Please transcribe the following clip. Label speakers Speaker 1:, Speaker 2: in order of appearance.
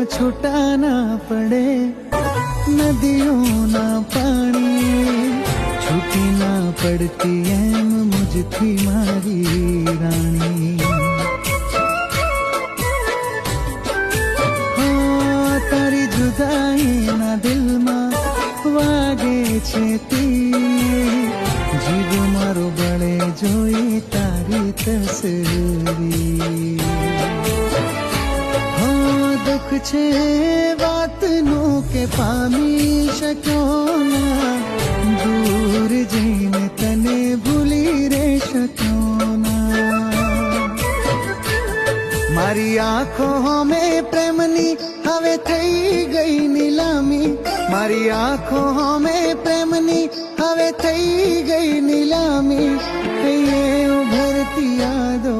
Speaker 1: છૂટા ના પડે નદીઓના પાણી, છૂટી ના પડતી એમ મુજથી મારી રાણી. તારી જુદાઈના દિલમાં વાગે છે તીર, જીવ મારો બળે જોઈ તારી તસવીર. દુઃખ છે વાતનું કે પામી શક્યો ના, દૂર જઈને તને ભૂલી રે શક્યો ના. મારી આંખો મેં પ્રેમની હવે થઈ ગઈ નીલામી, મારી આંખો મેં પ્રેમની હવે થઈ ગઈ નીલામી. એ ઉભરતી યાદો